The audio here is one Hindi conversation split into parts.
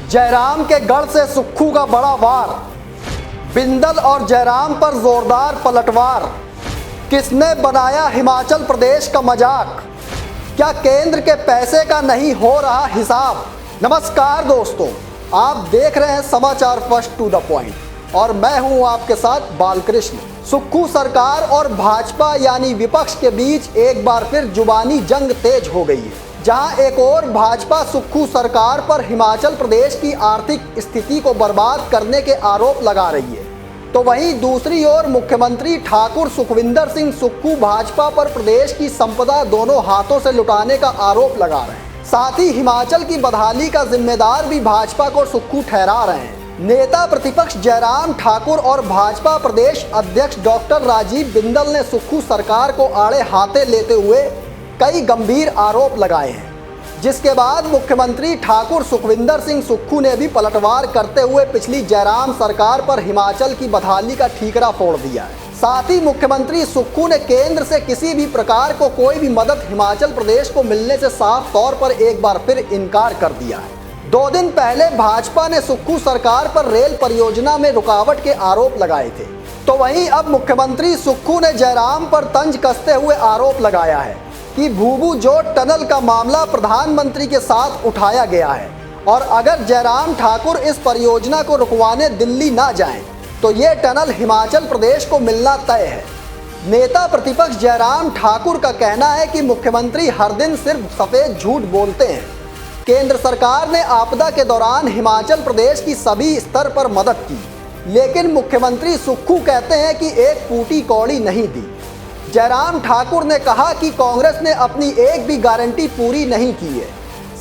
जयराम के गढ़ से सुक्खू का बड़ा वार, बिंदल और जयराम पर जोरदार पलटवार। किसने बनाया हिमाचल प्रदेश का मजाक, क्या केंद्र के पैसे का नहीं हो रहा हिसाब। नमस्कार दोस्तों, आप देख रहे हैं समाचार फर्स्ट टू द पॉइंट और मैं हूं आपके साथ बालकृष्ण। सुक्खू सरकार और भाजपा यानी विपक्ष के बीच एक बार फिर जुबानी जंग तेज हो गई है। जहां एक और भाजपा सुक्खू सरकार पर हिमाचल प्रदेश की आर्थिक स्थिति को बर्बाद करने के आरोप लगा रही है, तो वहीं दूसरी ओर मुख्यमंत्री ठाकुर सुखविंदर सिंह सुक्खू भाजपा पर प्रदेश की संपदा दोनों हाथों से लुटाने का आरोप लगा रहे हैं। साथ ही हिमाचल की बदहाली का जिम्मेदार भी भाजपा को सुक्खू ठहरा रहे हैं। नेता प्रतिपक्ष जयराम ठाकुर और भाजपा प्रदेश अध्यक्ष डॉक्टर राजीव बिंदल ने सुक्खू सरकार को आड़े हाथे लेते हुए कई गंभीर आरोप लगाए हैं, जिसके बाद मुख्यमंत्री ठाकुर सुखविंदर सिंह सुक्खू ने भी पलटवार करते हुए पिछली जयराम सरकार पर हिमाचल की बदहाली का ठीकरा फोड़ दिया है। साथ ही मुख्यमंत्री सुक्खू ने केंद्र से किसी भी प्रकार को कोई भी मदद हिमाचल प्रदेश को मिलने से साफ तौर पर एक बार फिर इनकार कर दिया है। 2 दिन पहले भाजपा ने सुक्खू सरकार पर रेल परियोजना में रुकावट के आरोप लगाए थे, तो वहीं अब मुख्यमंत्री सुक्खू ने जयराम पर तंज कसते हुए आरोप लगाया है कि भूभू जोत टनल का मामला प्रधानमंत्री के साथ उठाया गया है और अगर जयराम ठाकुर इस परियोजना को रुकवाने दिल्ली ना जाएं, तो ये टनल हिमाचल प्रदेश को मिलना तय है। नेता प्रतिपक्ष जयराम ठाकुर का कहना है कि मुख्यमंत्री हर दिन सिर्फ सफेद झूठ बोलते हैं। केंद्र सरकार ने आपदा के दौरान हिमाचल प्रदेश की सभी स्तर पर मदद की, लेकिन मुख्यमंत्री सुक्खू कहते हैं कि एक फूटी कौड़ी नहीं दी। जयराम ठाकुर ने कहा कि कांग्रेस ने अपनी एक भी गारंटी पूरी नहीं की है।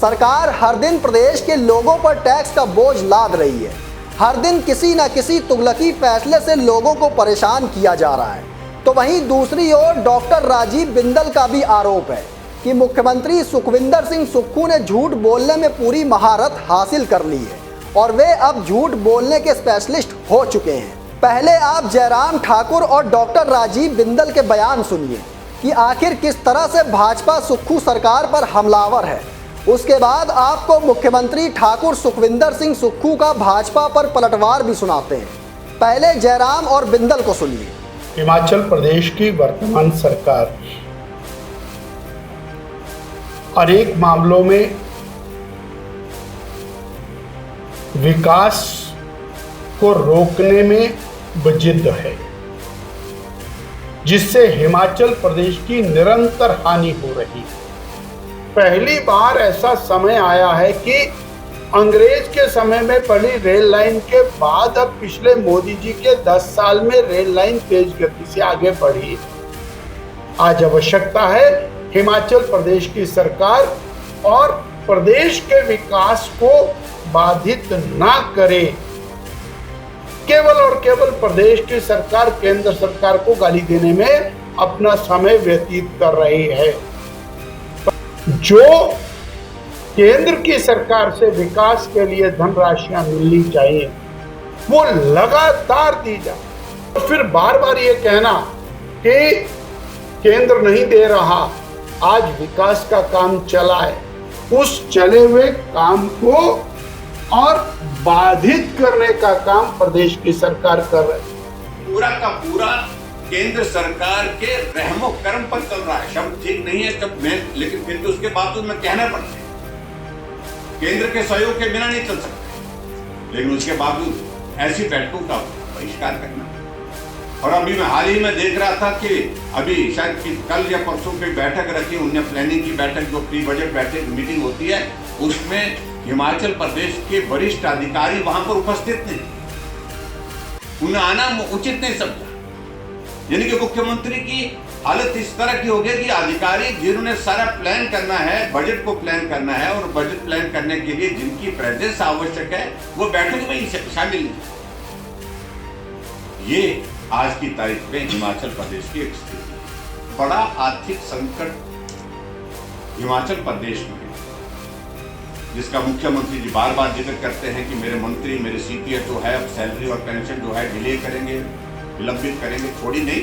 सरकार हर दिन प्रदेश के लोगों पर टैक्स का बोझ लाद रही है। हर दिन किसी न किसी तुगलकी फैसले से लोगों को परेशान किया जा रहा है। तो वहीं दूसरी ओर डॉक्टर राजीव बिंदल का भी आरोप है कि मुख्यमंत्री सुखविंदर सिंह सुक्खू ने झूठ बोलने में पूरी महारत हासिल कर ली है और वे अब झूठ बोलने के स्पेशलिस्ट हो चुके हैं। पहले आप जयराम ठाकुर और डॉक्टर राजीव बिंदल के बयान सुनिए कि आखिर किस तरह से भाजपा सुक्खू सरकार पर हमलावर है। उसके बाद आपको मुख्यमंत्री ठाकुर सुखविंदर सिंह सुक्खू का भाजपा पर पलटवार भी सुनाते हैं। पहले जयराम और बिंदल को सुनिए। हिमाचल प्रदेश की वर्तमान सरकार अनेक मामलों में विकास को रोकने में बजिद्द है, जिससे हिमाचल प्रदेश की निरंतर हानि हो रही है। पहली बार ऐसा समय आया है कि अंग्रेज के समय में बनी रेल लाइन के बाद अब पिछले मोदी जी के 10 साल में रेल लाइन तेज गति से आगे बढ़ी। आज आवश्यकता है हिमाचल प्रदेश की सरकार और प्रदेश के विकास को बाधित ना करे। केवल और केवल प्रदेश की सरकार केंद्र सरकार को गाली देने में अपना समय व्यतीत कर रही है। जो केंद्र की सरकार से विकास के लिए धनराशियां मिलनी चाहिए वो लगातार दी जाए। तो फिर बार बार ये कहना कि केंद्र नहीं दे रहा, आज विकास का काम चला है, उस चले हुए काम को और बाधित करने का काम प्रदेश की सरकार कर रही है। पूरा का पूरा केंद्र सरकार के रहमो कर्म पर चल रहा है। शब्द ठीक नहीं है जब मैं, लेकिन फिर भी उसके बावजूद में कहना पड़ता है केंद्र के सहयोग के बिना नहीं चल सकते, लेकिन उसके बावजूद ऐसी बैठकों का बहिष्कार करना। और अभी मैं हाल ही में देख रहा था कि अभी शायद कल या परसों की बैठक रखी, उन्हें प्लानिंग की बैठक जो प्री बजट बैठक मीटिंग होती है, उसमें हिमाचल प्रदेश के वरिष्ठ अधिकारी वहां पर उपस्थित नहीं, उन्हें आना उचित नहीं समझा। यानी कि मुख्यमंत्री की हालत इस तरह की हो गई कि अधिकारी जिन्होंने सारा प्लान करना है, बजट को प्लान करना है और बजट प्लान करने के लिए जिनकी प्रेजेंस आवश्यक है, वो बैठक में ही शामिल नहीं। ये आज की तारीख में हिमाचल प्रदेश की एक स्थिति है। बड़ा आर्थिक संकट हिमाचल प्रदेश में, जिसका मुख्यमंत्री जी बार बार जिक्र करते हैं कि मेरे मंत्री, मेरे सीपीएफ जो है अब सैलरी और पेंशन जो है डिले करेंगे, विलंबित करेंगे। थोड़ी नहीं,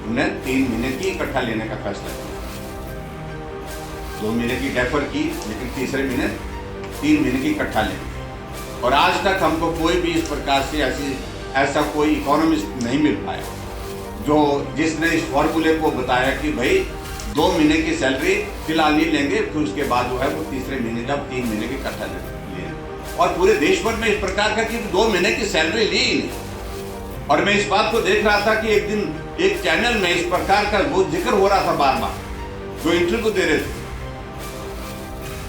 उन्हें 3 महीने की इकट्ठा लेने का फैसला किया। 2 महीने की डेफर की, लेकिन तीसरे महीने 3 महीने की इकट्ठा लेंगे। और आज तक हमको कोई भी इस प्रकार से ऐसा कोई इकोनॉमिस्ट नहीं मिल पाया जिसने इस फॉर्मूले को बताया कि भाई 2 महीने की सैलरी फिलहाल नहीं लेंगे, फिर उसके बाद जो है वो तीसरे महीने जब 3 महीने की इकट्ठा लेंगे। और पूरे देश भर में इस प्रकार का कि 2 महीने की सैलरी ली ही नहीं। और मैं इस बात को देख रहा था कि एक दिन एक चैनल में इस प्रकार का वो जिक्र हो रहा था बार बार, जो इंटरव्यू दे रहे थे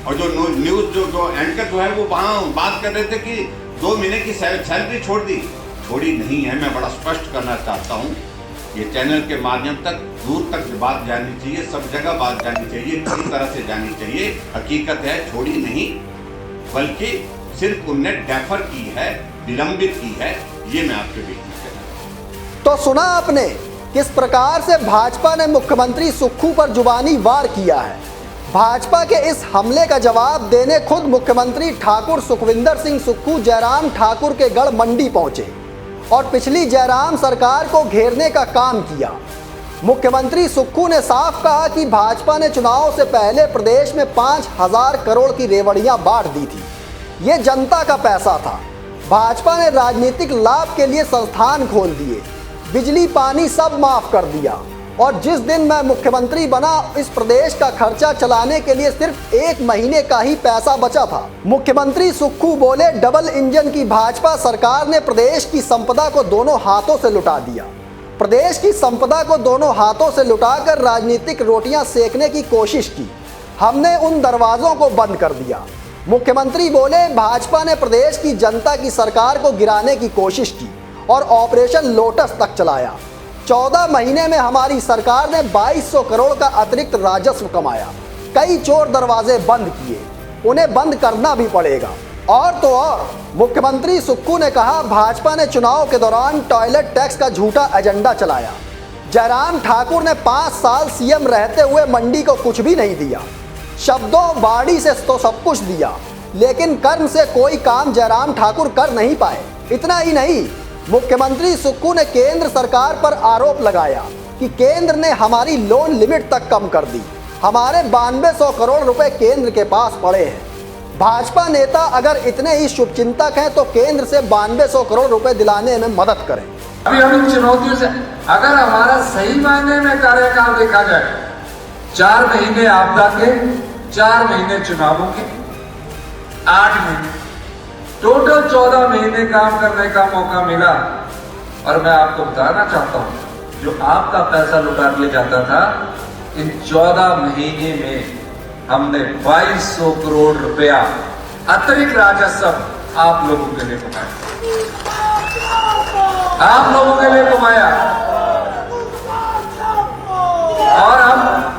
और जो न्यूज जो एंकर जो है वो वहां बात कर रहे थे कि 2 महीने की सैलरी छोड़ी नहीं है। मैं बड़ा स्पष्ट करना चाहता हूं, ये चैनल के माध्यम तक दूर तक बात जानी चाहिए, सब जगह बात जानी चाहिए, पूरी तरह से जानी चाहिए। हकीकत है छोड़ी नहीं, बल्कि सिर्फ उनने डेफर की है, विलंबित की है। ये मैं आपके बीच में कहना चाहता हूं। तो सुना आपने किस प्रकार से भाजपा ने मुख्यमंत्री सुक्खू पर जुबानी वार किया है। भाजपा के इस हमले का जवाब देने खुद मुख्यमंत्री ठाकुर सुखविंदर सिंह सुक्खू जयराम ठाकुर के गढ़ मंडी पहुंचे और पिछली जयराम सरकार को घेरने का काम किया। मुख्यमंत्री सुक्खू ने साफ कहा कि भाजपा ने चुनाव से पहले प्रदेश में 5,000 करोड़ की रेवड़ियां बांट दी थी। ये जनता का पैसा था। भाजपा ने राजनीतिक लाभ के लिए संस्थान खोल दिए, बिजली पानी सब माफ कर दिया और जिस दिन मैं मुख्यमंत्री बना इस प्रदेश का खर्चा चलाने के लिए सिर्फ 1 महीने का ही पैसा बचा था। मुख्यमंत्री सुक्खू बोले, डबल इंजन की भाजपा सरकार ने प्रदेश की संपदा को दोनों हाथों से लुटा दिया। प्रदेश की संपदा को दोनों हाथों से लुटाकर राजनीतिक रोटियां सेकने की कोशिश की। हमने उन दरवाजों को बंद कर दिया। मुख्यमंत्री बोले, भाजपा ने प्रदेश की जनता की सरकार को गिराने की कोशिश की और ऑपरेशन लोटस तक चलाया। 14 महीने में हमारी सरकार ने 2200 करोड़ का अतिरिक्त राजस्व कमाया। कई चोर दरवाजे बंद किए, उन्हें बंद करना भी पड़ेगा। और तो और मुख्यमंत्री सुक्खू ने कहा, भाजपा ने चुनाव के दौरान टॉयलेट टैक्स का झूठा एजेंडा चलाया। जयराम ठाकुर ने 5 साल सीएम रहते हुए मंडी को कुछ भी नहीं दिया। शब्दों बाड़ी से तो सब कुछ दिया, लेकिन कर्म से कोई काम जयराम ठाकुर कर नहीं पाए। इतना ही नहीं, मुख्यमंत्री सुक्खू ने केंद्र सरकार पर आरोप लगाया कि केंद्र ने हमारी लोन लिमिट तक कम कर दी। हमारे 9200 करोड़ रुपए केंद्र के पास पड़े हैं। भाजपा नेता अगर इतने ही शुभचिंतक हैं तो केंद्र से 9200 करोड़ रुपए दिलाने में मदद करें। अभी हम इन चुनौतियों से अगर हमारा सही मायने में कार्यकाल देखा जाए, 4 महीने आपदा के, 4 महीने चुनावों के, 8 महीने, टोटल 14 महीने काम करने का मौका मिला। और मैं आपको बताना चाहता हूं, जो आपका पैसा लुटा लिया जाता था, इन 14 महीने में हमने 2200 करोड़ रुपया अतिरिक्त राजस्व आप लोगों के लिए कमाया। आप लोगों के लिए कमाया। और अब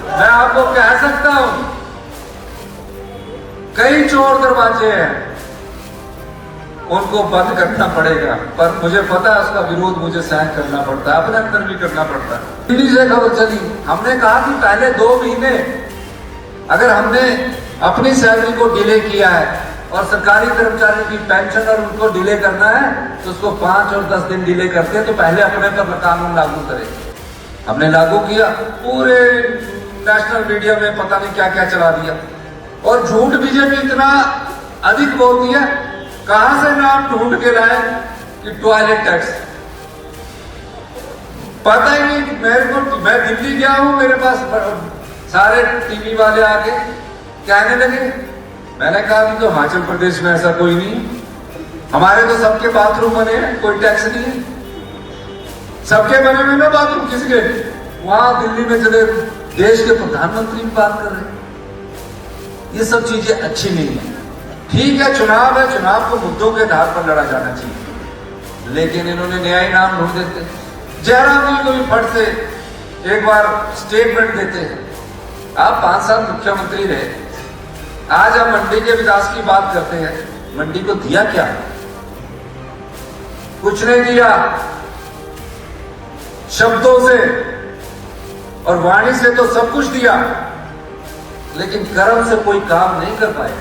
मैं आपको कह सकता हूं, कई चोर दरवाजे हैं, उनको बंद करना पड़ेगा। पर मुझे पता है उसका विरोध मुझे सहन करना पड़ता है, अपने अंदर भी करना पड़ता है। दिल्ली से खबर चली, हमने कहा कि पहले 2 महीने अगर हमने अपनी सैलरी को डिले किया है और सरकारी कर्मचारियों की पेंशन और उनको डिले करना है तो उसको 5 और 10 दिन डिले करते हैं, तो पहले अपने पर कानून लागू करें। हमने लागू किया, पूरे नेशनल मीडिया में पता नहीं क्या क्या चला दिया और झूठ बीजेपी इतना अधिक बोल दिया। कहां से नाम ढूंढ के लाए कि टॉयलेट टैक्स, पता ही नहीं मेरे को। मैं दिल्ली गया हूं, मेरे पास सारे टीवी वाले आके कहने लगे, मैंने कहा कि तो हिमाचल प्रदेश में ऐसा कोई नहीं, हमारे तो सबके बाथरूम बने हैं, कोई टैक्स नहीं है। सबके बने हुए ना बाथरूम, किसके? वहां दिल्ली में चले देश के प्रधानमंत्री भी बात कर रहे हैं। ये सब चीजें अच्छी नहीं है। ठीक है, चुनाव है, चुनाव को मुद्दों के आधार पर लड़ा जाना चाहिए, लेकिन इन्होंने नया ही नाम ढूंढ देते। जयराम जी को भी फट से एक बार स्टेटमेंट देते हैं। आप 5 साल मुख्यमंत्री रहे, आज आप मंडी के विकास की बात करते हैं। मंडी को दिया क्या? कुछ नहीं दिया। शब्दों से और वाणी से तो सब कुछ दिया, लेकिन कर्म से कोई काम नहीं कर पाए।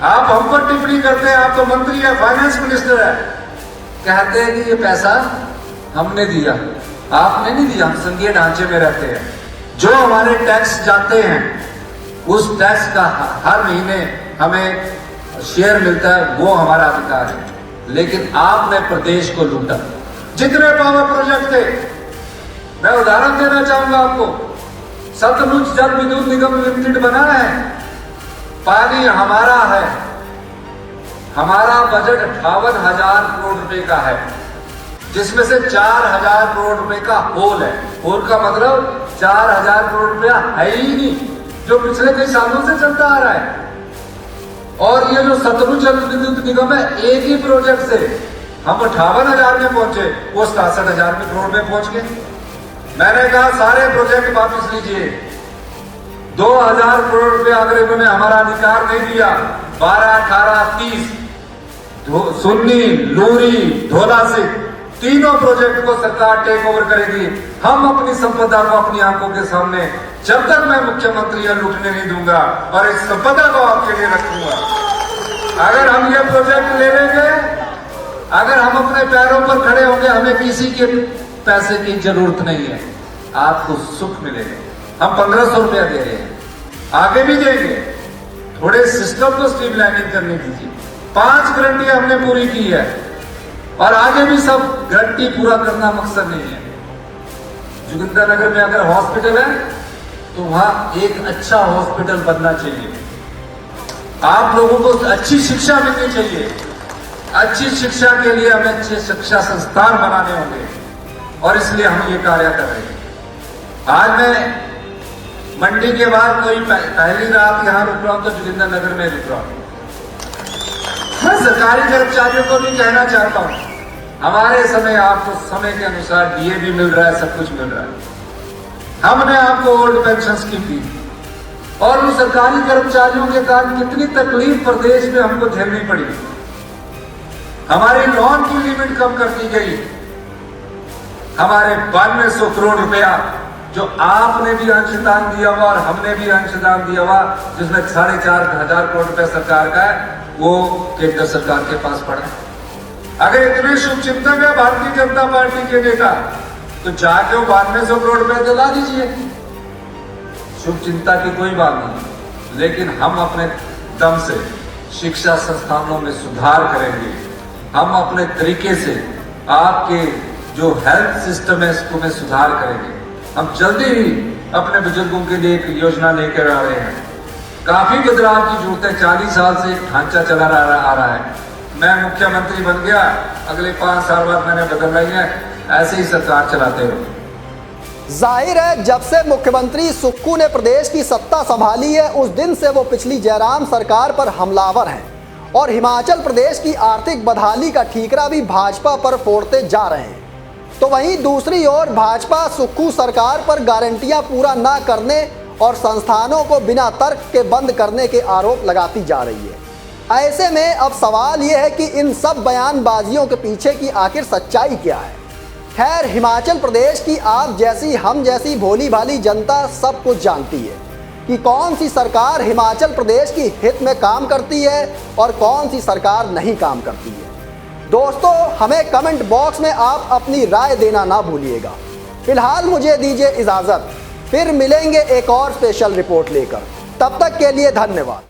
आप हम पर टिप्पणी करते हैं, आप तो मंत्री है, फाइनेंस मिनिस्टर है, कहते हैं कि ये पैसा हमने दिया। आपने नहीं दिया, हम संघीय ढांचे में रहते हैं। जो हमारे टैक्स जाते हैं उस टैक्स का हर महीने हमें शेयर मिलता है वो हमारा अधिकार है, लेकिन आपने प्रदेश को लूटा। जितने पावर प्रोजेक्ट थे, मैं उदाहरण देना चाहूंगा आपको, सतलुज जल विद्युत निगम लिमिटेड बना है, पानी हमारा है, हमारा बजट 58,000 करोड़ रुपए का है, जिसमें से 4,000 करोड़ रुपए का होल है। होल का मतलब 4,000 करोड़ रुपया है ही नहीं, जो पिछले कई सालों से चलता आ रहा है। और ये जो सतलुज जल विद्युत निगम है, एक ही प्रोजेक्ट से हम 58,000 में पहुंचे, वो 67,000 करोड़ में पहुंच गए। मैंने कहा सारे प्रोजेक्ट वापस लीजिए। 2,000 करोड़ रुपए अगर इन्होंने हमारा अधिकार नहीं दिया, 12, 18, 30 सुन्नी, लूरी, धोला से तीनों प्रोजेक्ट को सरकार टेक ओवर करेगी। हम अपनी संपदा को अपनी आंखों के सामने जब तक मैं मुख्यमंत्री है लूटने नहीं दूंगा और इस संपदा को आपके लिए रखूंगा। अगर हम ये प्रोजेक्ट ले लेंगे, अगर हम अपने पैरों पर खड़े होंगे, हमें किसी के पैसे की जरूरत नहीं है, आपको सुख मिलेगा। हम 1,500 रुपया दे रहे हैं, आगे भी देंगे। थोड़े सिस्टम को स्ट्रीमलाइनिंग करने दीजिए। 5 गारंटी हमने पूरी की है और आगे भी सब गारंटी पूरा करना मकसद नहीं है। जोगिंद्रनगर में अगर हॉस्पिटल है तो वहां एक अच्छा हॉस्पिटल बनना चाहिए। आप लोगों को अच्छी शिक्षा मिलनी चाहिए। अच्छी शिक्षा के लिए हमें अच्छे शिक्षा संस्थान बनाने होंगे और इसलिए हम ये कार्य कर रहे हैं। आज मैं मंडी के बाद कोई पहली रात यहां रुक रहा हूं तो जोगिंद्रनगर में रुक रहा हूं। मैं सरकारी कर्मचारियों को भी कहना चाहता हूं, हमारे समय आपको समय के अनुसार डीए भी मिल रहा है, सब कुछ मिल रहा है। हमने आपको ओल्ड पेंशन स्कीम दी और उन सरकारी कर्मचारियों के कारण कितनी तकलीफ प्रदेश में हमको झेलनी पड़ी। हमारी लोन की लिमिट कम कर दी गई। हमारे 9200 करोड़ रुपया जो आपने भी अंशदान दिया हुआ और हमने भी अंशदान दिया हुआ, जिसमें 4,500 करोड़ रुपया सरकार का है, वो केंद्र सरकार के पास पड़ा। अगर इतने शुभ चिंतक है भारतीय जनता पार्टी के नेता, तो जाके वो 9200 करोड़ रुपए दिला दीजिए। शुभ चिंता की कोई बात नहीं, लेकिन हम अपने दम से शिक्षा संस्थानों में सुधार करेंगे। हम अपने तरीके से आपके जो हेल्थ सिस्टम है इसको में सुधार करेंगे। हम जल्दी ही अपने बुजुर्गों के लिए एक योजना लेकर आ रहे हैं। काफी बदलाव की जरूरत है। 40 साल से एक ढांचा चला आ रहा है। मैं मुख्यमंत्री बन गया, अगले 5 साल बाद मैंने बदल रही है, ऐसे ही सरकार चलाते रहो। जाहिर है जब से मुख्यमंत्री सुक्खू ने प्रदेश की सत्ता संभाली है, उस दिन से वो पिछली जयराम सरकार पर हमलावर हैं और हिमाचल प्रदेश की आर्थिक बदहाली का ठीकरा भी भाजपा पर फोड़ते जा रहे हैं। तो वहीं दूसरी ओर भाजपा सुक्खू सरकार पर गारंटियां पूरा न करने और संस्थानों को बिना तर्क के बंद करने के आरोप लगाती जा रही है। ऐसे में अब सवाल ये है कि इन सब बयानबाजियों के पीछे की आखिर सच्चाई क्या है। खैर, हिमाचल प्रदेश की आप जैसी हम जैसी भोली भाली जनता सब कुछ जानती है कि कौन सी सरकार हिमाचल प्रदेश की हित में काम करती है और कौन सी सरकार नहीं काम करती है। दोस्तों, हमें कमेंट बॉक्स में आप अपनी राय देना ना भूलिएगा। फिलहाल मुझे दीजिए इजाज़त, फिर मिलेंगे एक और स्पेशल रिपोर्ट लेकर। तब तक के लिए धन्यवाद।